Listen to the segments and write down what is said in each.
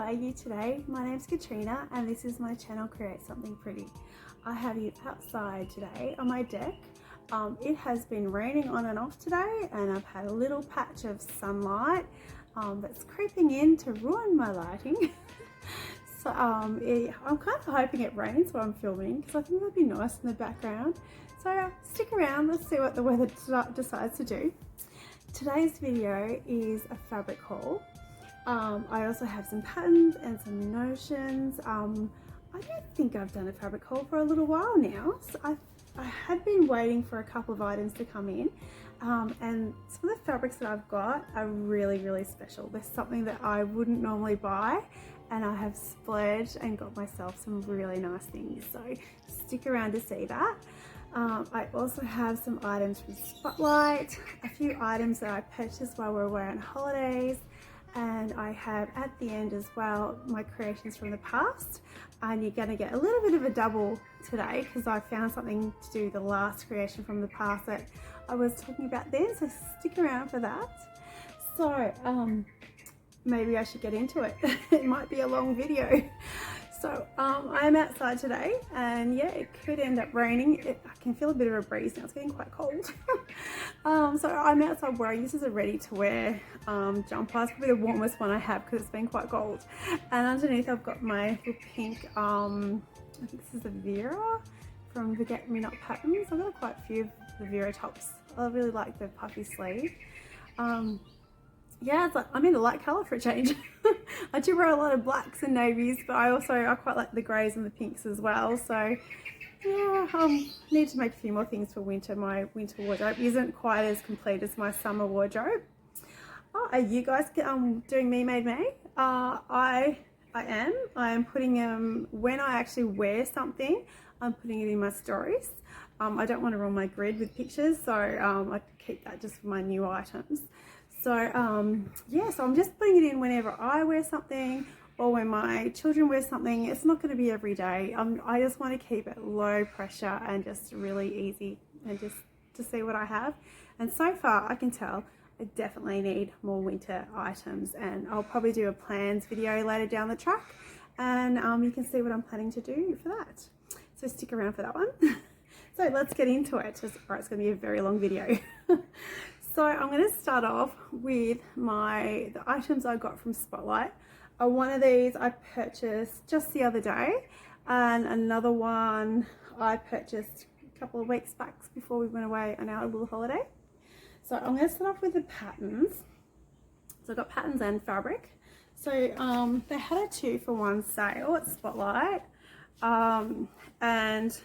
are you today? My name's Katrina and this is my channel Create Something Pretty. I have you outside today on my deck. It has been raining on and off today and I've had a little patch of sunlight that's creeping in to ruin my lighting. So I'm kind of hoping it rains while I'm filming because I think that'd be nice in the background. So stick around, let's see what the weather decides to do. Today's video is a fabric haul. I also have some patterns and some notions. I don't think I've done a fabric haul for a little while now. So I had been waiting for a couple of items to come in, and some of the fabrics that I've got are really special. There's something that I wouldn't normally buy and I have splurged and got myself some really nice things. So stick around to see that. I also have some items from Spotlight, a few items that I purchased while we were away on holidays, and I have at the end as well my creations from the past, and you're going to get a little bit of a double today because I found something to do the last creation from the past that I was talking about then, so stick around for that. So maybe I should get into it. It might be a long video. So I'm outside today and yeah, it could end up raining. I can feel a bit of a breeze now, it's getting quite cold. So I'm outside wearing, this is a ready to wear jumper. It's probably the warmest one I have because it's been quite cold. And underneath I've got my little pink, I think this is a Vera from the Get Me Not Patterns. I've got quite a few of the Vera tops. I really like the puffy sleeve. Yeah, it's like, I'm in a light colour for a change. I do wear a lot of blacks and navies, but I quite like the greys and the pinks as well. So yeah, need to make a few more things for winter. My winter wardrobe isn't quite as complete as my summer wardrobe. Oh, are you guys doing Me Made Me? I am putting when I actually wear something, I'm putting it in my stories. I don't want to run my grid with pictures, so I keep that just for my new items. So yeah, so I'm just putting it in whenever I wear something or when my children wear something. It's not going to be every day. I just want to keep it low pressure and just really easy and just to see what I have. And so far I can tell I definitely need more winter items, and I'll probably do a plans video later down the track, and you can see what I'm planning to do for that. So stick around for that one. So let's get into it. It's going to be a very long video. So I'm going to start off with the items I got from Spotlight. One of these I purchased just the other day, and another one I purchased a couple of weeks back before we went away on our little holiday. So I'm going to start off with the patterns. So I got patterns and fabric. So they had a 2-for-1 sale at Spotlight, and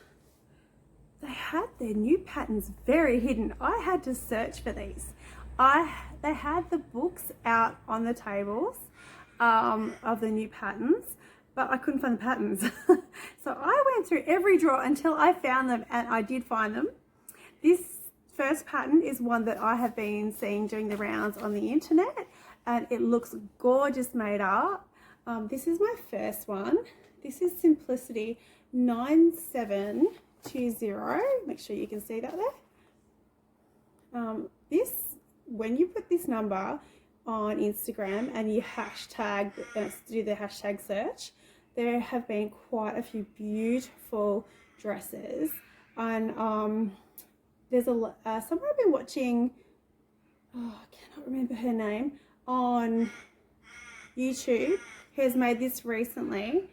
they had their new patterns very hidden. I had to search for these. They had the books out on the tables of the new patterns, but I couldn't find the patterns. So I went through every drawer until I found them, and I did find them. This first pattern is one that I have been seeing doing the rounds on the internet, and it looks gorgeous made up. This is my first one. This is Simplicity 9720. Make sure you can see that there. When you put this number on Instagram and you hashtag do the hashtag search, there have been quite a few beautiful dresses, and there's someone I've been watching, I cannot remember her name, on YouTube, who has made this recently.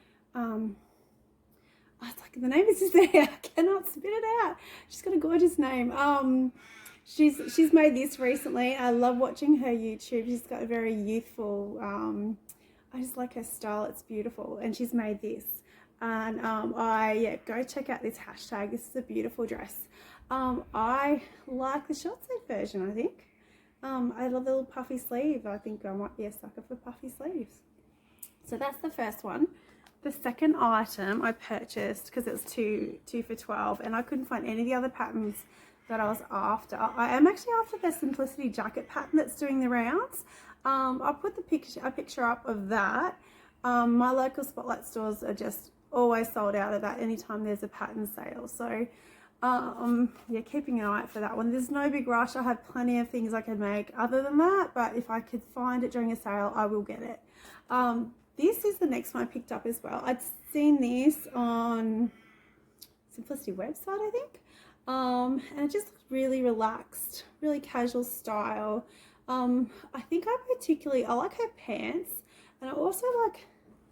It's like the name is just there. I cannot spit it out. She's got a gorgeous name. She's made this recently. I love watching her YouTube. She's got a very youthful. I just like her style. It's beautiful, and she's made this. And yeah, go check out this hashtag. This is a beautiful dress. I like the short sleeve version. I think. I love the little puffy sleeve. I think I might be a sucker for puffy sleeves. So that's the first one. The second item I purchased because it was two for $12, and I couldn't find any of the other patterns that I was after. I am actually after the Simplicity jacket pattern that's doing the rounds. I'll put a picture up of that. My local Spotlight stores are just always sold out of that anytime there's a pattern sale. So yeah, keeping an eye out for that one. There's no big rush. I have plenty of things I can make other than that, but if I could find it during a sale, I will get it. This is the next one I picked up as well. I'd seen this on Simplicity website, I think. And it just looked really relaxed, really casual style. I think I like her pants, and I also like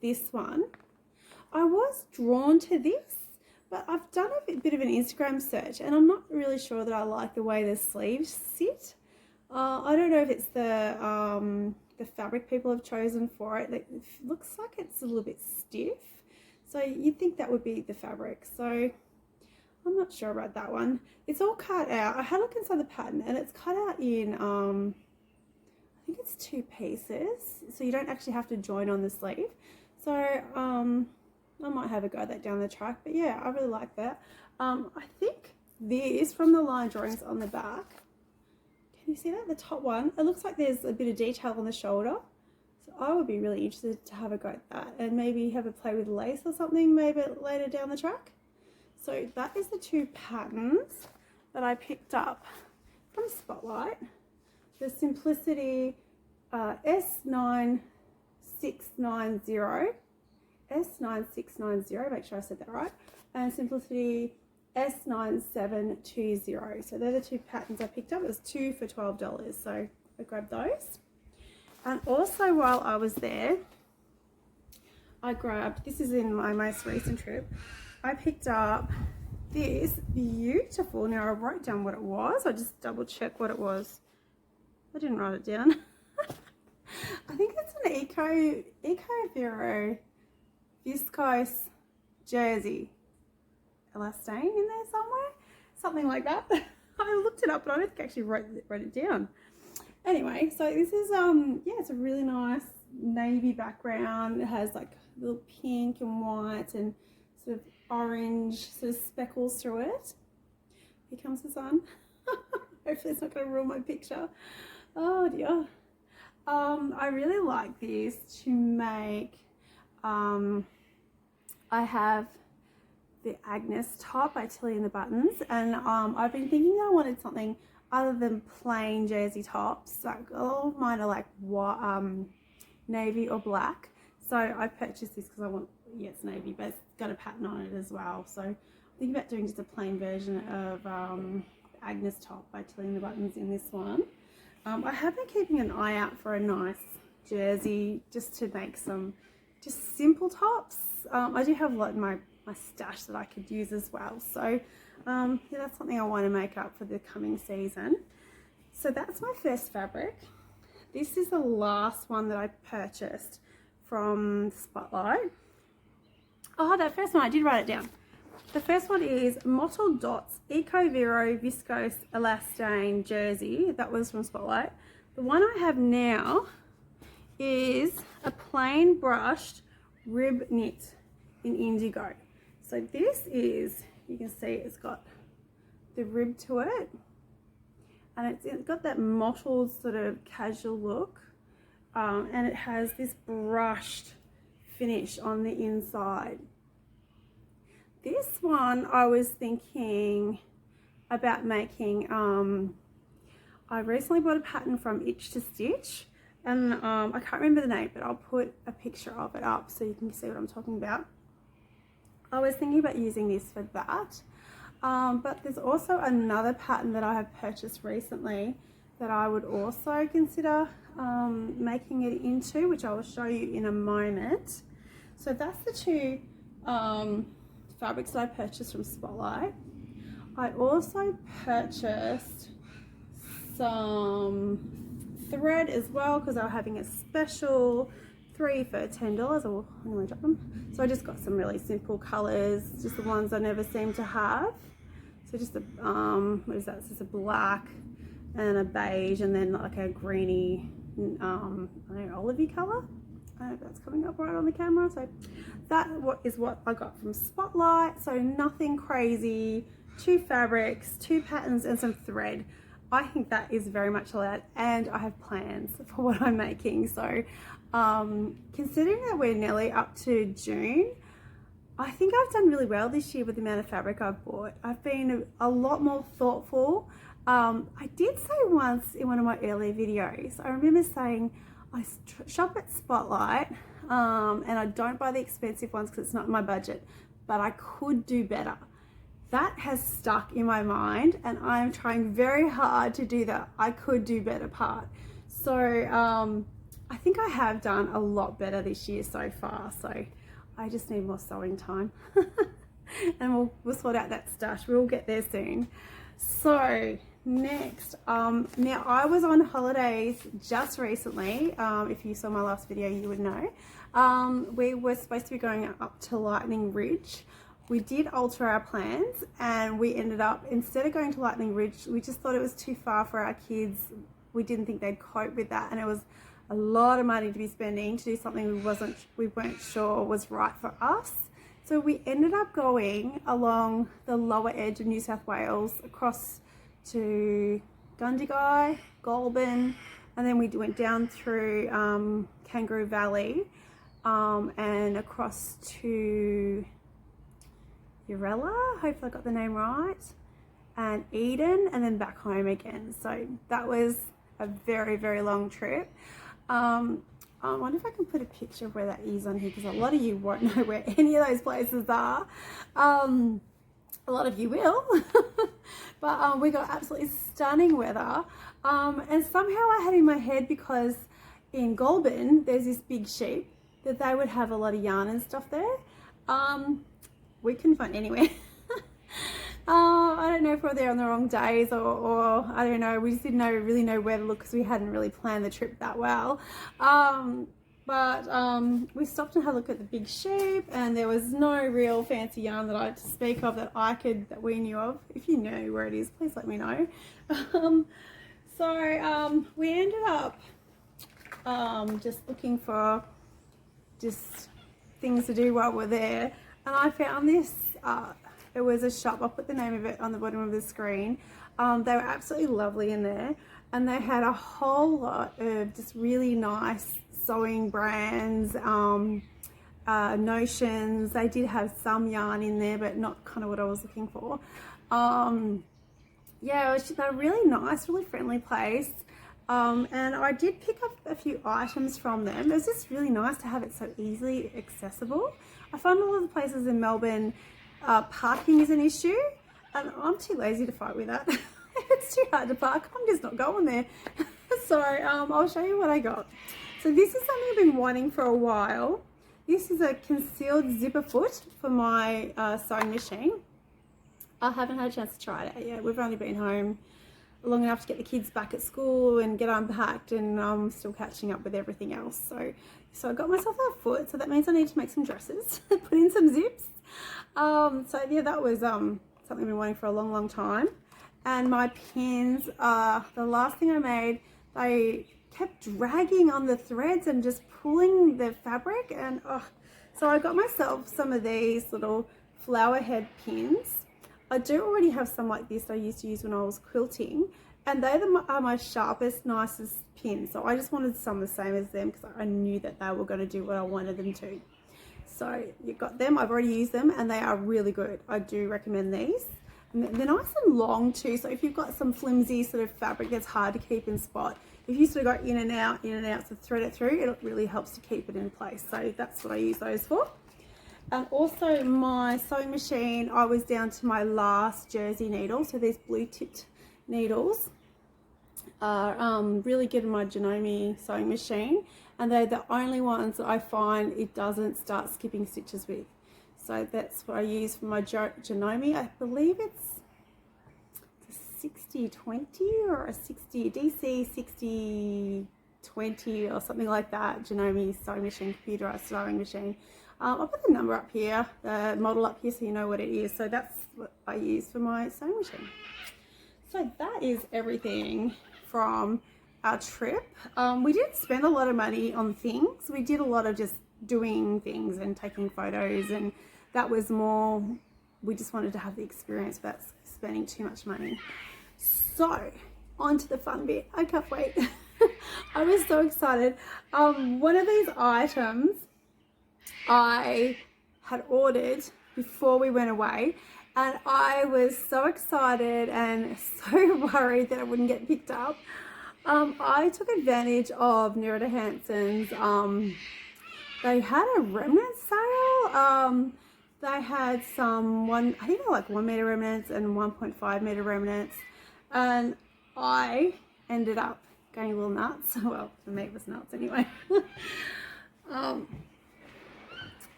this one. I was drawn to this, but I've done a bit of an Instagram search and I'm not really sure that I like the way the sleeves sit. I don't know if it's the fabric people have chosen for it. It looks like it's a little bit stiff, so you'd think that would be the fabric. So I'm not sure about that one. It's all cut out. I had a look inside the pattern and it's cut out in I think it's 2 pieces, so you don't actually have to join on the sleeve. So I might have a go at that down the track, but yeah, I really like that. I think this, from the line drawings on the back, can you see that? The top one, it looks like there's a bit of detail on the shoulder. So I would be really interested to have a go at that and maybe have a play with lace or something maybe later down the track. So that is the 2 patterns that I picked up from Spotlight. The Simplicity S9690, make sure I said that right, and Simplicity S9720. So they're the 2 patterns I picked up. It was 2 for $12, so I grabbed those. And also while I was there, I grabbed, this is in my most recent trip, I picked up this beautiful, now I wrote down what it was, I just double checked what it was. I didn't write it down. I think it's an Eco viscose jersey elastane in there somewhere, something like that. I looked it up, but I don't think I actually wrote it down. Anyway, so this is yeah, it's a really nice navy background. It has like little pink and white and sort of orange sort of speckles through it. Here comes the sun. Hopefully it's not going to ruin my picture. Oh dear. I really like this to make, I have the Agnes top by Tilly and the Buttons, and I've been thinking that I wanted something other than plain jersey tops. Like all of mine are like navy or black, so I purchased this because I want, yeah, it's navy, but it's got a pattern on it as well. So I'm thinking about doing just a plain version of Agnes top by Tilly and the Buttons in this one. I have been keeping an eye out for a nice jersey just to make some just simple tops. I do have like my stash that I could use as well. So yeah, that's something I want to make up for the coming season. So that's my first fabric. This is the last one that I purchased from Spotlight. Oh, that first one, I did write it down. The first one is Mottled Dots Eco Vero Viscose Elastane Jersey. That was from Spotlight. The one I have now is a plain brushed rib knit in indigo. So this is, you can see it's got the rib to it, and it's got that mottled sort of casual look, and it has this brushed finish on the inside. This one I was thinking about making, I recently bought a pattern from Itch to Stitch, and I can't remember the name, but I'll put a picture of it up so you can see what I'm talking about. I was thinking about using this for that, but there's also another pattern that I have purchased recently that I would also consider making it into, which I will show you in a moment. So that's the 2 fabrics that I purchased from Spotlight. I also purchased some thread as well because they were having a special 3 for $10. Or I'm going to drop them. So I just got some really simple colors, just the ones I never seem to have. So just a what is that? It's just a black and a beige, and then like a greeny, I don't know, olivey color. I don't know if that's coming up right on the camera. So that is what I got from Spotlight. So nothing crazy, 2 fabrics, 2 patterns, and some thread. I think that is very much allowed, and I have plans for what I'm making. So considering that we're nearly up to June, I think I've done really well this year with the amount of fabric I've bought. I've been a lot more thoughtful. I did say once in one of my earlier videos, I remember saying, I shop at Spotlight, and I don't buy the expensive ones because it's not in my budget, but I could do better. That has stuck in my mind, and I'm trying very hard to do that I could do better part. So I think I have done a lot better this year so far, so I just need more sewing time. And we'll sort out that stash. We'll get there soon. So next, now I was on holidays just recently. If you saw my last video, you would know. We were supposed to be going up to Lightning Ridge. We did alter our plans, and we ended up, instead of going to Lightning Ridge, we just thought it was too far for our kids. We didn't think they'd cope with that, and it was a lot of money to be spending to do something we weren't sure was right for us. So we ended up going along the lower edge of New South Wales across to Gundagai, Goulburn, and then we went down through Kangaroo Valley and across to Urella, hopefully I got the name right, and Eden, and then back home again. So that was a very, very long trip. I wonder if I can put a picture of where that is on here, because a lot of you won't know where any of those places are. A lot of you will. But we got absolutely stunning weather. And somehow I had in my head, because in Goulburn there's this big sheep, that they would have a lot of yarn and stuff there. We couldn't find anywhere. I don't know if we're there on the wrong days, or I don't know, we just didn't really know where to look because we hadn't really planned the trip that well. But we stopped and had a look at the big sheep, and there was no real fancy yarn that I had to speak of that we knew of. If you know where it is, please let me know. So we ended up just looking for just things to do while we're there, and I found this. It was a shop. I'll put the name of it on the bottom of the screen. They were absolutely lovely in there, and they had a whole lot of just really nice sewing brands, notions. They did have some yarn in there, but not kind of what I was looking for. Yeah, they're really nice, really friendly place. And I did pick up a few items from them. It was just really nice to have it so easily accessible. I find a lot of the places in Melbourne, parking is an issue, and I'm too lazy to fight with that. If it's too hard to park, I'm just not going there. So I'll show you what I got. So this is something I've been wanting for a while. This is a concealed zipper foot for my sewing machine. I haven't had a chance to try it out yet. We've only been home long enough to get the kids back at school and get unpacked, and I'm still catching up with everything else. So I got myself a foot, so that means I need to make some dresses, put in some zips. So yeah, that was something I've been wanting for a long time. And my pins, the last thing I made, they kept dragging on the threads and just pulling the fabric, and so I got myself some of these little flower head pins. I do already have some like this I used to use when I was quilting, and they are my sharpest, nicest pins. So I just wanted some the same as them, because I knew that they were going to do what I wanted them to. So you got them. I've already used them, and they are really good. I do recommend these. And they're nice and long too. So if you've got some flimsy sort of fabric that's hard to keep in spot, if you sort of go in and out, to thread it through, it really helps to keep it in place. So that's what I use those for. And also my sewing machine, I was down to my last jersey needle. So these blue tipped needles are really good in my Janome sewing machine, and they're the only ones that I find it doesn't start skipping stitches with. So that's what I use for my Janome. I believe it's a 60-20 or a 60 DC 60-20 or something like that. Janome sewing machine, computerized sewing machine. I'll put the number up here, the model up here, so you know what it is. So that's what I use for my sewing machine. So that is everything from our trip. We didn't spend a lot of money on things. We did a lot of just doing things and taking photos, and that was more, we just wanted to have the experience without spending too much money. So on to the fun bit. I can't wait. I was so excited. One of these items I had ordered before we went away, and I was so excited and so worried that it wouldn't get picked up. I took advantage of Nerida Hanson's, they had a remnant sale. They had some I think they were like 1 meter remnants and 1.5 meter remnants. And I ended up going a little nuts. Well, the meat was nuts anyway.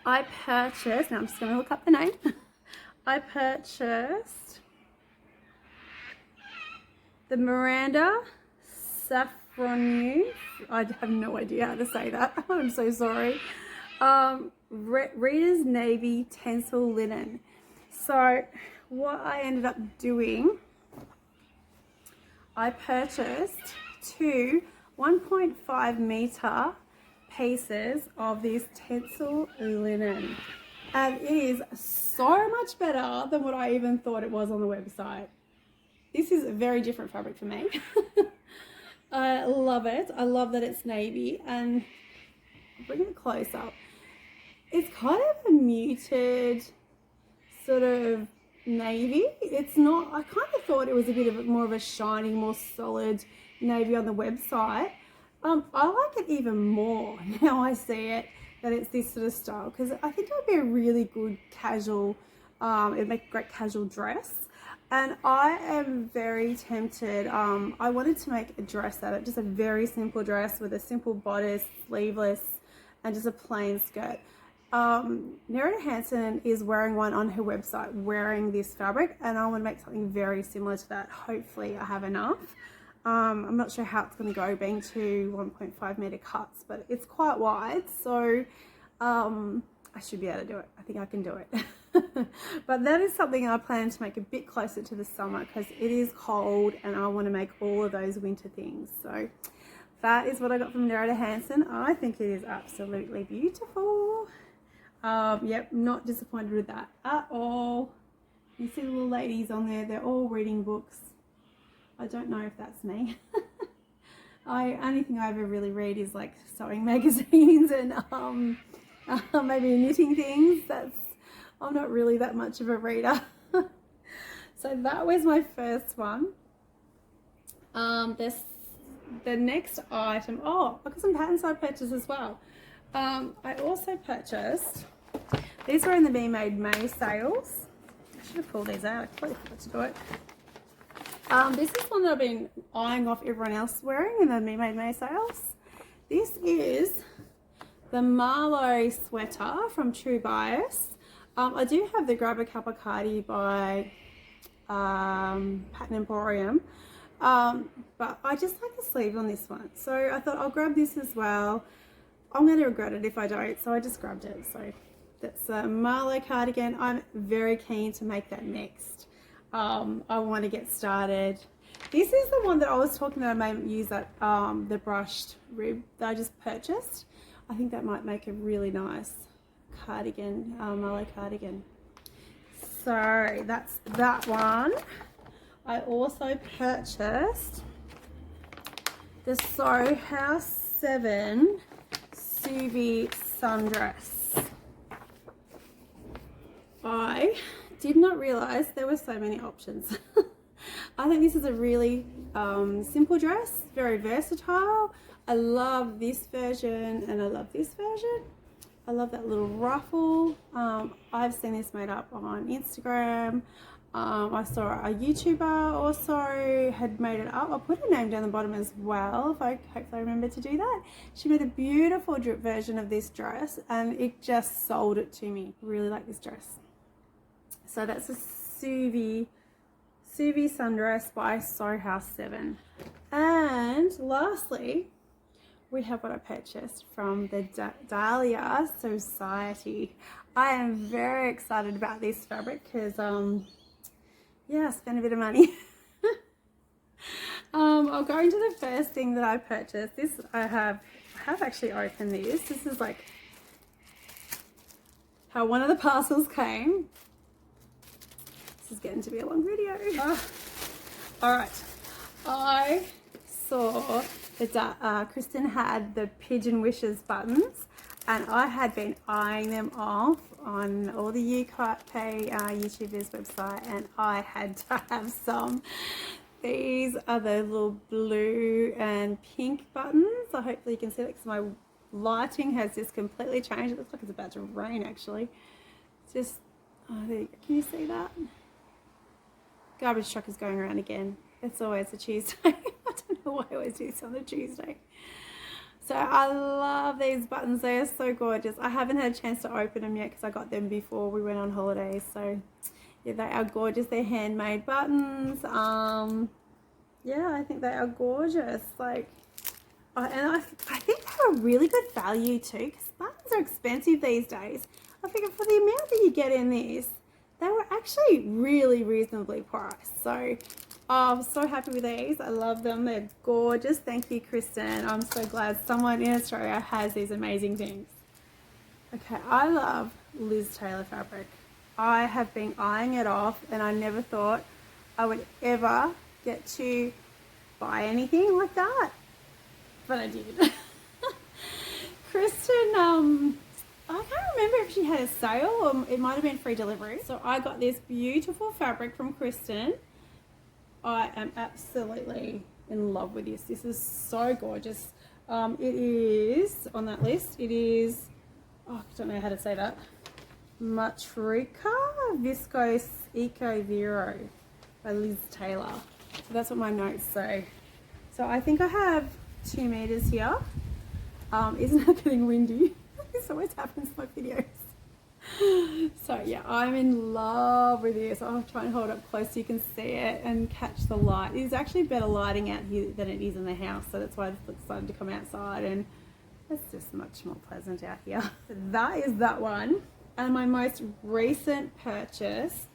I purchased, now I'm just going to look up the name. I purchased the Miranda Saffron. I have no idea how to say that. I'm so sorry. Reader's Navy Tencel Linen. So what I ended up doing, I purchased two 1.5 meter pieces of this Tencel linen, and it is so much better than what I even thought it was on the website. This is a very different fabric for me. I love it. I love that it's navy, and I'll bring it close up. It's kind of a muted sort of navy. It's not, I kind of thought it was a bit of more of a shiny, more solid navy on the website. I like it even more now I see it, that it's this sort of style, because I think it would be a really good casual, it'd make a great casual dress. And I am very tempted. I wanted to make a dress out of it, just a very simple dress with a simple bodice, sleeveless, and just a plain skirt. Nerida Hanson is wearing one on her website, wearing this fabric, and I want to make something very similar to that. Hopefully I have enough. I'm not sure how it's going to go, being two 1.5 meter cuts, but it's quite wide, so I should be able to do it. I think I can do it. But that is something I plan to make a bit closer to the summer, because it is cold and I want to make all of those winter things. So that is what I got from Nerida Hanson. I think it is absolutely beautiful. Yep, not disappointed with that at all. You see the little ladies on there, they're all reading books. I don't know if that's me. Only thing I ever really read is like sewing magazines and maybe knitting things. I'm not really that much of a reader. So that was my first one. The next item, I got some patterns I purchased as well. I also purchased, these were in the Be Made May sales. I should have pulled these out, I completely forgot to do it. This is one that I've been eyeing off everyone else wearing in the Be Made May sales. This is the Marlowe sweater from True Bias. I do have the Grab a Cup of Cardi by Pattern Emporium, but I just like the sleeve on this one, so I thought I'll grab this as well. I'm going to regret it if I don't, so I just grabbed it. So that's a Marlowe cardigan. I'm very keen to make that next. I want to get started. This is the one that I was talking about. I may use that the brushed rib that I just purchased. I think that might make a really nice cardigan, Marlowe cardigan. So that's that one. I also purchased the Soho House 7 Suvi sundress. I did not realize there were so many options. I think this is a really simple dress, very versatile. I love this version and I love this version. I love that little ruffle. I've seen this made up on Instagram. I saw a YouTuber also had made it up. I'll put her name down the bottom as well, if I hopefully remember to do that. She made a beautiful drip version of this dress and it just sold it to me. Really like this dress. So that's a Suvi sundress by Soho House 7. And lastly, we have what I purchased from the Dahlia Society. I am very excited about this fabric because, yeah, I spent a bit of money. I'll go into the first thing that I purchased. This I have actually opened this. This is like how one of the parcels came. This is getting to be a long video. All right, I saw that Kristen had the Pigeon Wishes buttons, and I had been eyeing them off on all the UK YouTubers' website, and I had to have some. These are the little blue and pink buttons. So hopefully you can see that because my lighting has just completely changed. It looks like it's about to rain actually. It's just, oh, there you go. Can you see that? Garbage truck is going around again. It's always a Tuesday. I don't know why I always do this on a Tuesday. So I love these buttons. They are so gorgeous. I haven't had a chance to open them yet because I got them before we went on holidays. So yeah, they are gorgeous. They're handmade buttons. Yeah, I think they are gorgeous. Like, and I think they're a really good value too, because buttons are expensive these days. I figure for the amount that you get in this, they were actually really reasonably priced. So I'm so happy with these. I love them. They're gorgeous. Thank you, Kristen. I'm so glad someone in Australia has these amazing things. Okay, I love Liz Taylor fabric. I have been eyeing it off, and I never thought I would ever get to buy anything like that, but I did. Kristen, I can't remember if she had a sale or it might have been free delivery. So I got this beautiful fabric from Kristen. I am absolutely in love with this. This is so gorgeous. It is on that list. It is, oh, I don't know how to say that. Matrika Viscose Eco Vero by Liz Taylor. So that's what my notes say. So I think I have 2 meters here. Isn't it getting windy? This always happens in my videos. So yeah, I'm in love with this. I'll try and hold it up close so you can see it and catch the light. It's actually better lighting out here than it is in the house, so that's why I decided to come outside, and it's just much more pleasant out here. So that is that one. And my most recent purchase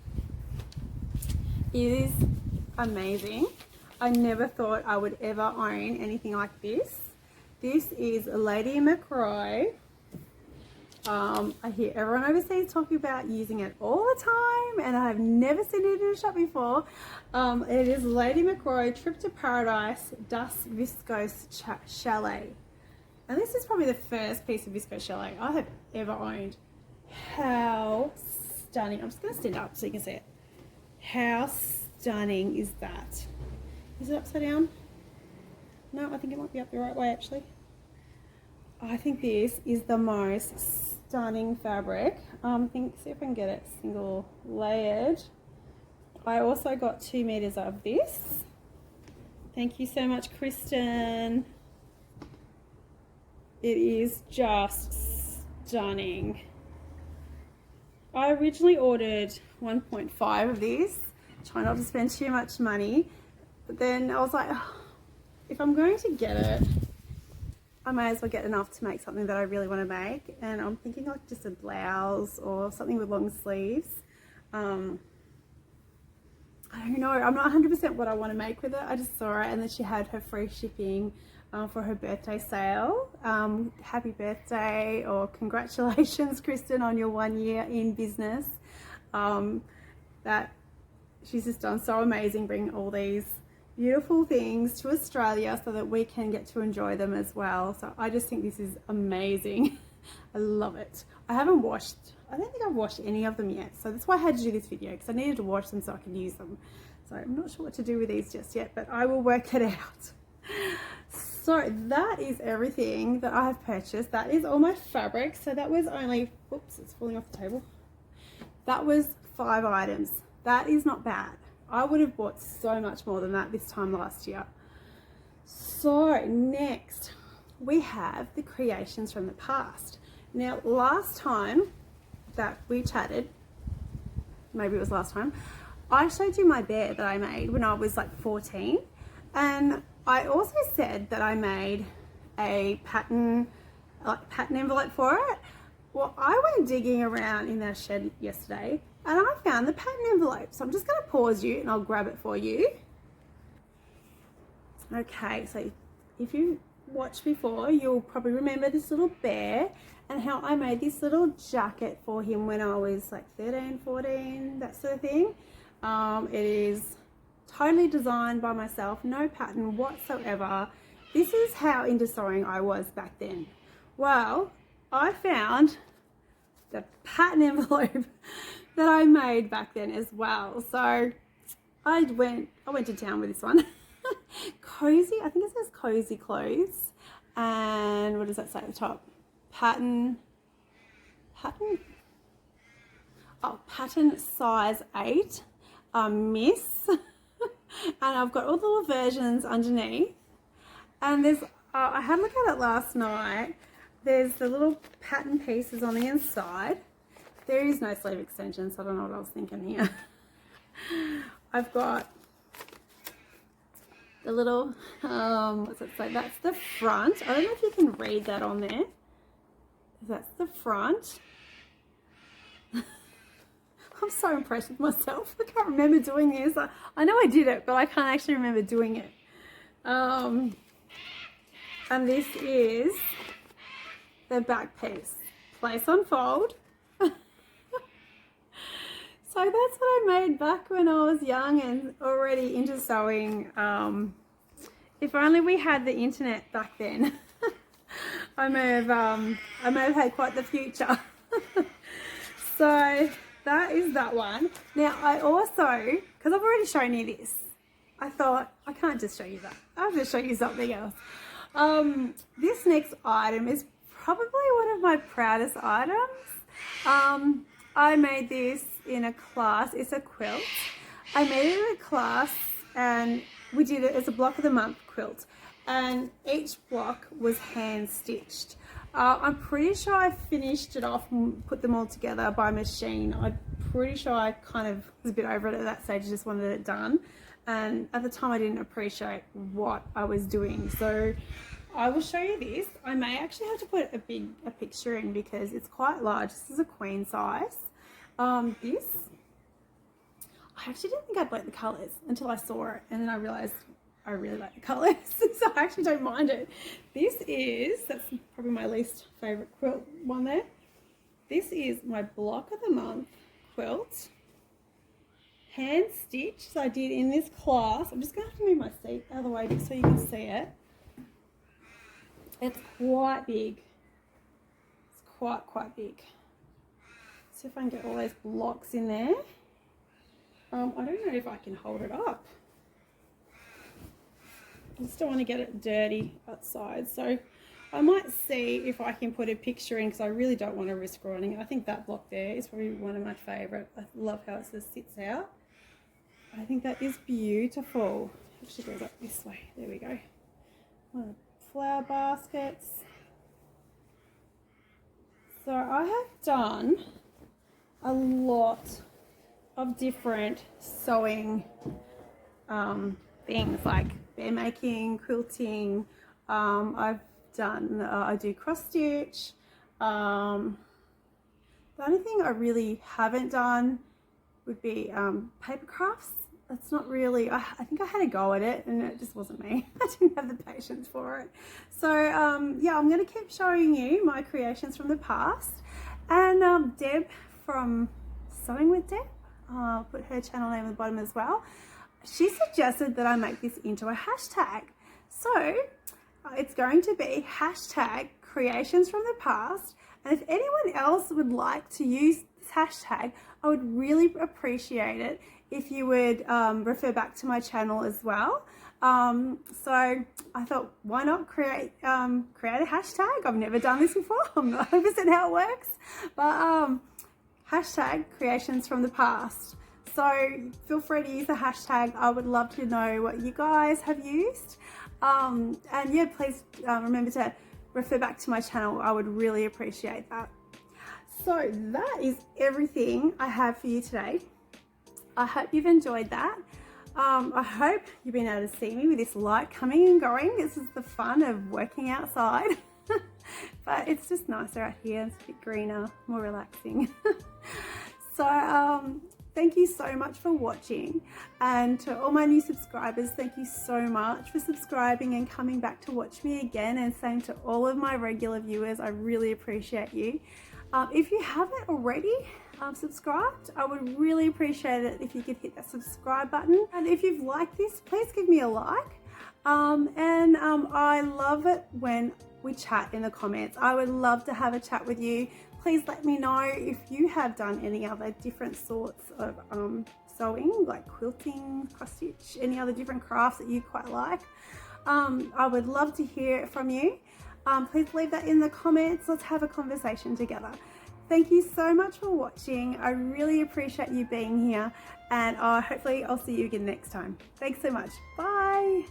is amazing. I never thought I would ever own anything like this. This is Lady McRoy. I hear everyone overseas talking about using it all the time, and I have never seen it in a shop before. It is Lady McRoy Trip to Paradise Dust Viscose Chalet. And this is probably the first piece of viscose chalet I have ever owned. How stunning. I'm just going to stand up so you can see it. How stunning is that? Is it upside down? No, I think it might be up the right way actually. I think this is the most stunning fabric. See if I can get it single layered. I also got 2 meters of this. Thank you so much, Kristen. It is just stunning. I originally ordered 1.5 of these, trying not to spend too much money, but then I was like, oh, if I'm going to get it, I may as well get enough to make something that I really want to make. And I'm thinking like just a blouse or something with long sleeves. I don't know, I'm not 100% what I want to make with it. I just saw it, and then she had her free shipping for her birthday sale. Happy birthday, or congratulations, Kristen, on your 1 year in business. That she's just done so amazing, bringing all these beautiful things to Australia so that we can get to enjoy them as well. So I just think this is amazing. I love it. I don't think I've washed any of them yet, so that's why I had to do this video, because I needed to wash them so I can use them. So I'm not sure what to do with these just yet, but I will work it out. So that is everything that I have purchased. That is all my fabric. So that was only, oops, it's falling off the table. That was 5 items. That is not bad. I would have bought so much more than that this time last year. So next we have the creations from the past. Now last time that we chatted, maybe it was last time, I showed you my bear that I made when I was like 14, and I also said that I made a pattern envelope for it. Well, I went digging around in their shed yesterday and I found the pattern envelope. So I'm just going to pause you and I'll grab it for you. Okay, so if you watched before, you'll probably remember this little bear and how I made this little jacket for him when I was like 13, 14, that sort of thing. It is totally designed by myself, no pattern whatsoever. This is how into sewing I was back then. Well, I found the pattern envelope that I made back then as well. So I went to town with this one. Cozy, I think it says Cozy Clothes. And what does that say at the top? Pattern size 8, Miss. And I've got all the little versions underneath. And there's, I had a look at it last night. There's the little pattern pieces on the inside. There is no sleeve extension, so I don't know what I was thinking here. I've got the little, what's it say? That's the front. I don't know if you can read that on there. That's the front. I'm so impressed with myself. I can't remember doing this. I know I did it, but I can't actually remember doing it. And this is the back piece. Place on fold. So that's what I made back when I was young and already into sewing. If only we had the internet back then, I may have had quite the future. So that is that one. Now I also, because I've already shown you this, I thought I can't just show you that. I have to show you something else. This next item is probably one of my proudest items. I made this in a class. It's a quilt. I made it in a class and we did it as a block of the month quilt, and each block was hand stitched. I'm pretty sure I finished it off and put them all together by machine. I'm pretty sure I kind of was a bit over it at that stage. I just wanted it done, and at the time I didn't appreciate what I was doing. So I will show you this. I may actually have to put a picture in because it's quite large. This is a queen size. This, I actually didn't think I'd like the colours until I saw it, and then I realised I really like the colours, so I actually don't mind it. That's probably my least favourite quilt one there. This is my block of the month quilt, hand stitched. So I did in this class. I'm just going to have to move my seat out of the way just so you can see it. It's quite big. It's quite big. See if I can get all those blocks in there. I don't know if I can hold it up. I just don't want to get it dirty outside. So I might see if I can put a picture in, because I really don't want to risk ruining it. I think that block there is probably one of my favourite. I love how it just sits out. I think that is beautiful. It actually goes up this way. There we go. One of the flower baskets. So I have done a lot of different sewing things like bear making, quilting. I've done, I do cross stitch. The only thing I really haven't done would be paper crafts. That's not really, I think I had a go at it and it just wasn't me. I didn't have the patience for it. So yeah, I'm going to keep showing you my creations from the past. And Deb from Sewing with Deb, I'll put her channel name at the bottom as well. She suggested that I make this into a hashtag. So it's going to be hashtag creations from the past. And if anyone else would like to use this hashtag, I would really appreciate it if you would refer back to my channel as well. So I thought, why not create a hashtag? I've never done this before. I'm not 100% how it works, but hashtag creations from the past. So feel free to use the hashtag. I would love to know what you guys have used. And yeah, please remember to refer back to my channel. I would really appreciate that. So that is everything I have for you today. I hope you've enjoyed that. I hope you've been able to see me with this light coming and going. This is the fun of working outside. But it's just nicer out here. It's a bit greener, more relaxing. So thank you so much for watching. And to all my new subscribers, thank you so much for subscribing and coming back to watch me again. And same to all of my regular viewers, I really appreciate you. If you haven't already subscribed, I would really appreciate it if you could hit that subscribe button. And if you've liked this, please give me a like. I love it when we chat in the comments. I would love to have a chat with you. Please let me know if you have done any other different sorts of sewing, like quilting, cross stitch, any other different crafts that you quite like. I would love to hear from you. Please leave that in the comments. Let's have a conversation together. Thank you so much for watching. I really appreciate you being here, and hopefully I'll see you again next time. Thanks so much. Bye.